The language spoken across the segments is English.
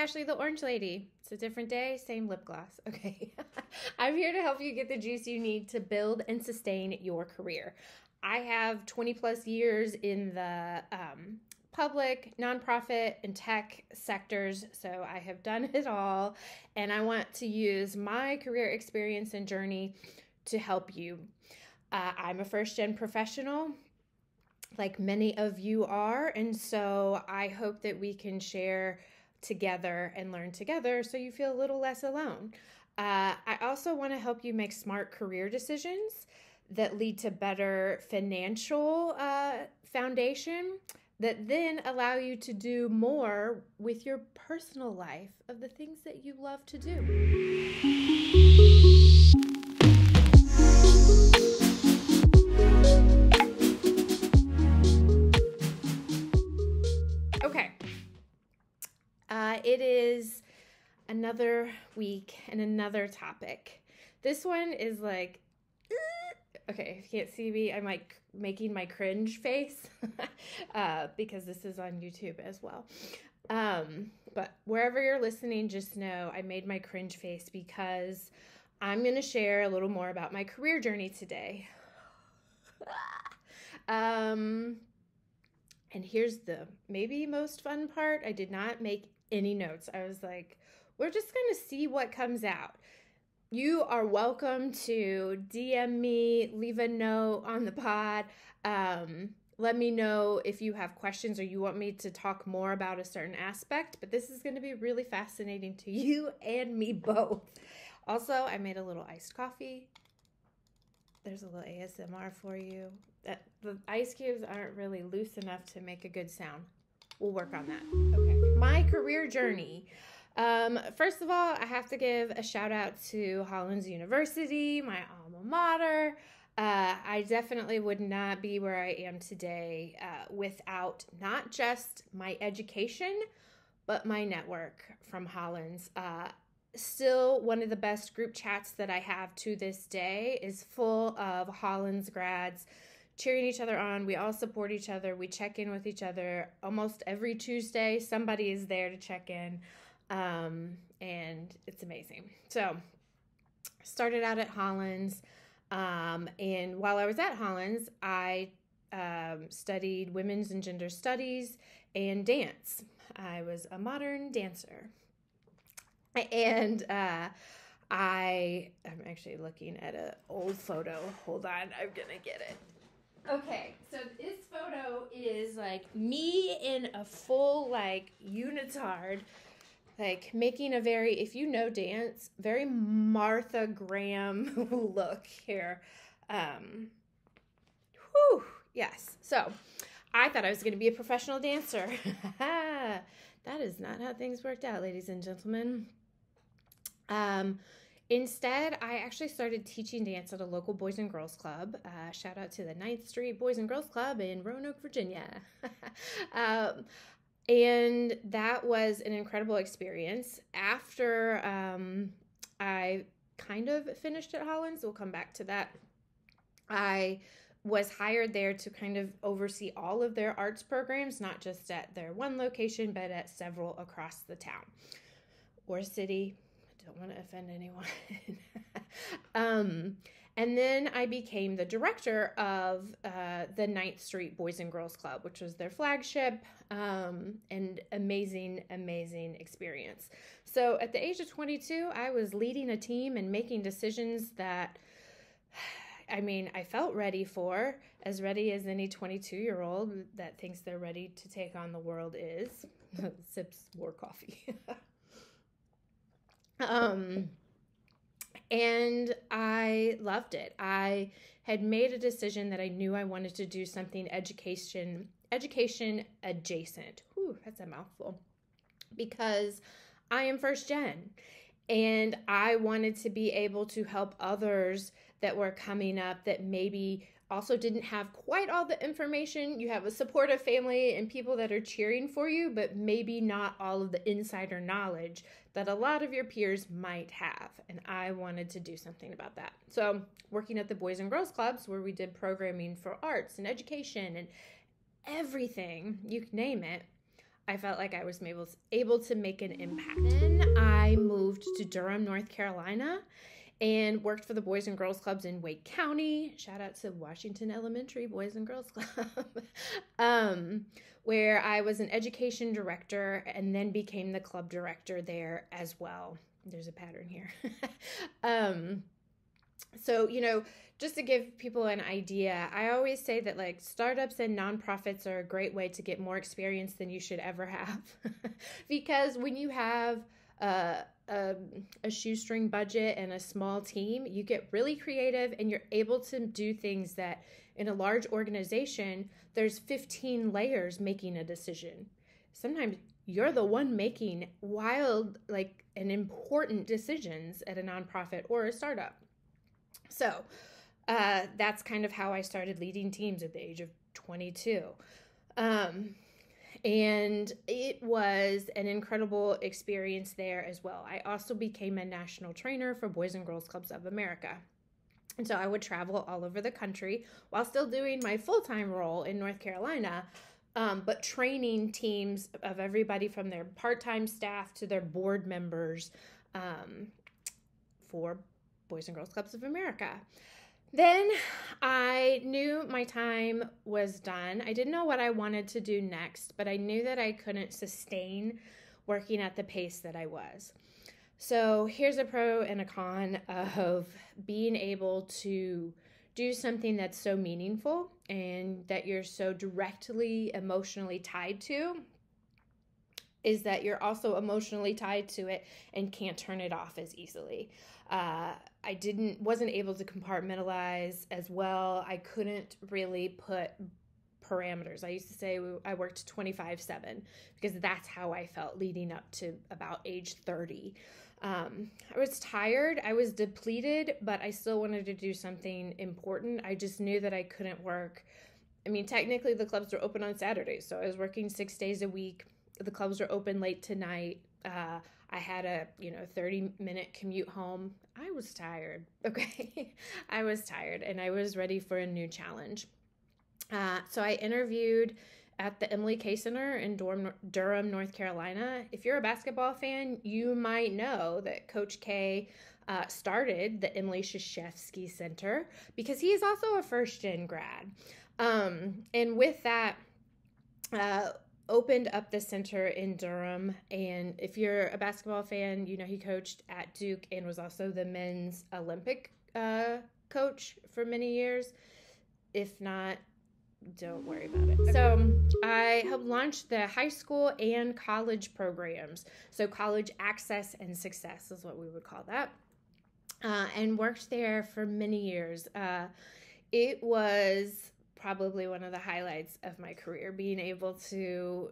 Ashley, the Orange Lady. It's a different day, same lip gloss. Okay. I'm here to help you get the juice you need to build and sustain your career. I have 20 plus years in the public, nonprofit, and tech sectors, so I have done it all, and I want to use my career experience and journey to help you. I'm a first-gen professional, like many of you are, and so I hope that we can share together and learn together so you feel a little less alone. I also want to help you make smart career decisions that lead to better financial foundation that then allow you to do more with your personal life of the things that you love to do. Okay. It is another week and another topic. This one is like, okay, if you can't see me, I'm like making my cringe face because this is on YouTube as well. But wherever you're listening, just know I made my cringe face because I'm going to share a little more about my career journey today. And here's the maybe most fun part. I did not make any notes. I was like, we're just going to see what comes out. You are welcome to DM me, leave a note on the pod. Let me know if you have questions or you want me to talk more about a certain aspect, but this is going to be really fascinating to you and me both. Also, I made a little iced coffee. There's a little ASMR for you. The ice cubes aren't really loose enough to make a good sound. We'll work on that. Okay. My career journey. First of all, I have to give a shout out to Hollins University, my alma mater. I definitely would not be where I am today without not just my education, but my network from Hollins. Still, one of the best group chats that I have to this day is full of Hollins grads cheering each other on. We all support each other. We check in with each other almost every Tuesday. Somebody is there to check in. And it's amazing. So started out at Hollins. And while I was at Hollins, I studied women's and gender studies and dance. I was a modern dancer. And I'm actually looking at an old photo. Hold on, I'm gonna get it. Okay, so this photo is like me in a full like unitard, like making a very, if you know dance, very Martha Graham look here. Yes. So I thought I was going to be a professional dancer. That is not how things worked out, ladies and gentlemen. Instead, I actually started teaching dance at a local Boys and Girls Club. Shout out to the 9th Street Boys and Girls Club in Roanoke, Virginia. And that was an incredible experience. After I kind of finished at Hollins, we'll come back to that, I was hired there to kind of oversee all of their arts programs, not just at their one location, but at several across the town or city. Don't want to offend anyone. And then I became the director of the 9th Street Boys and Girls Club, which was their flagship, and amazing, amazing experience. So at the age of 22, I was leading a team and making decisions that, I mean, I felt ready for, as ready as any 22-year-old that thinks they're ready to take on the world is. Sips more coffee. And I loved it. I had made a decision that I knew I wanted to do something education adjacent. Whew, that's a mouthful. Because I am first gen and I wanted to be able to help others that were coming up that maybe also didn't have quite all the information. You have a supportive family and people that are cheering for you, but maybe not all of the insider knowledge that a lot of your peers might have. And I wanted to do something about that. So working at the Boys and Girls Clubs, where we did programming for arts and education and everything, you can name it, I felt like I was able to make an impact. Then I moved to Durham, North Carolina, and worked for the Boys and Girls Clubs in Wake County. Shout out to Washington Elementary Boys and Girls Club, where I was an education director and then became the club director there as well. There's a pattern here. So, just to give people an idea, I always say that like startups and nonprofits are a great way to get more experience than you should ever have. Because when you have a shoestring budget and a small team, you get really creative and you're able to do things that in a large organization, there's 15 layers making a decision. Sometimes you're the one making wild, like, and important decisions at a nonprofit or a startup. So that's kind of how I started leading teams at the age of 22. And it was an incredible experience there as well. I also became a national trainer for Boys and Girls Clubs of America. And so I would travel all over the country while still doing my full-time role in North Carolina, but training teams of everybody from their part-time staff to their board members for Boys and Girls Clubs of America. Then I knew my time was done. I didn't know what I wanted to do next, but I knew that I couldn't sustain working at the pace that I was. So here's a pro and a con of being able to do something that's so meaningful and that you're so directly emotionally tied to, is that you're also emotionally tied to it and can't turn it off as easily. I wasn't able to compartmentalize as well. I couldn't really put parameters. I used to say I worked 25/7 because that's how I felt leading up to about age 30. I was tired, I was depleted, but I still wanted to do something important. I just knew that I couldn't work. I mean, technically the clubs were open on Saturdays, so I was working 6 days a week. The clubs were open late to night. I had a 30-minute commute home. I was tired, okay? I was tired, and I was ready for a new challenge. So I interviewed at the Emily K Center in Durham, North Carolina. If you're a basketball fan, you might know that Coach K started the Emily Krzyzewski Center because he is also a first-gen grad. And with that, opened up the center in Durham. And if you're a basketball fan, he coached at Duke and was also the men's Olympic coach for many years. If not, don't worry about it. So I helped launch the high school and college programs. So college access and success is what we would call that. And worked there for many years. It was probably one of the highlights of my career, being able to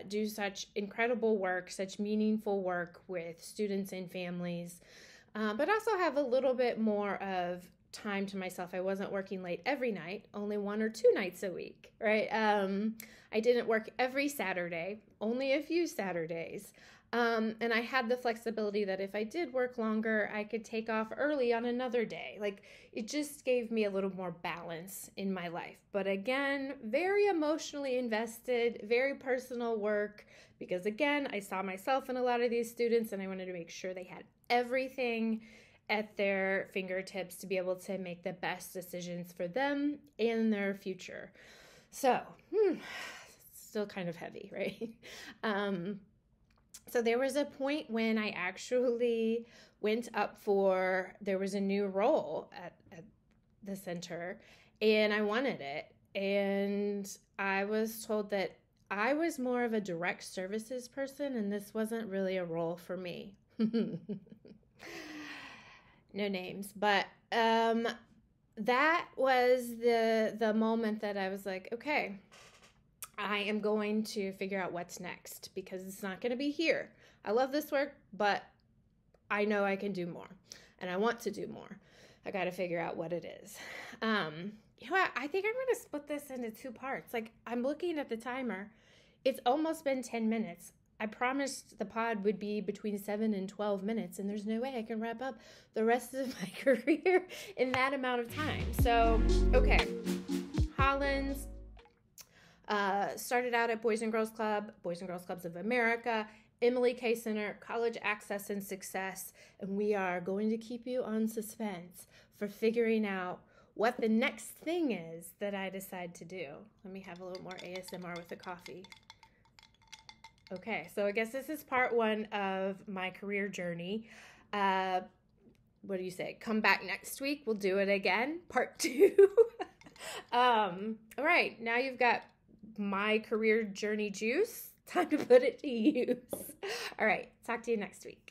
do such incredible work, such meaningful work with students and families, but also have a little bit more of time to myself. I wasn't working late every night, only 1 or 2 nights a week, right? I didn't work every Saturday, only a few Saturdays. And I had the flexibility that if I did work longer, I could take off early on another day. Like, it just gave me a little more balance in my life. But again, very emotionally invested, very personal work, because again, I saw myself in a lot of these students and I wanted to make sure they had everything at their fingertips to be able to make the best decisions for them and their future. So, still kind of heavy, right? So there was a point when I actually went up there was a new role at the center, and I wanted it. And I was told that I was more of a direct services person, and this wasn't really a role for me. No names, but that was the moment that I was like, okay, I am going to figure out what's next, because it's not going to be here. I love this work, but I know I can do more, and I want to do more. I got to figure out what it is. I think I'm going to split this into 2 parts. Like, I'm looking at the timer. It's almost been 10 minutes. I promised the pod would be between 7 and 12 minutes, and there's no way I can wrap up the rest of my career in that amount of time. So, okay. Hollins. Started out at Boys and Girls Club, Boys and Girls Clubs of America, Emily K Center, College Access and Success, and we are going to keep you on suspense for figuring out what the next thing is that I decide to do. Let me have a little more ASMR with the coffee. Okay, so I guess this is part one of my career journey. What do you say? Come back next week. We'll do it again. Part two. All right, now you've got my career journey juice. Time to put it to use. All right, talk to you next week.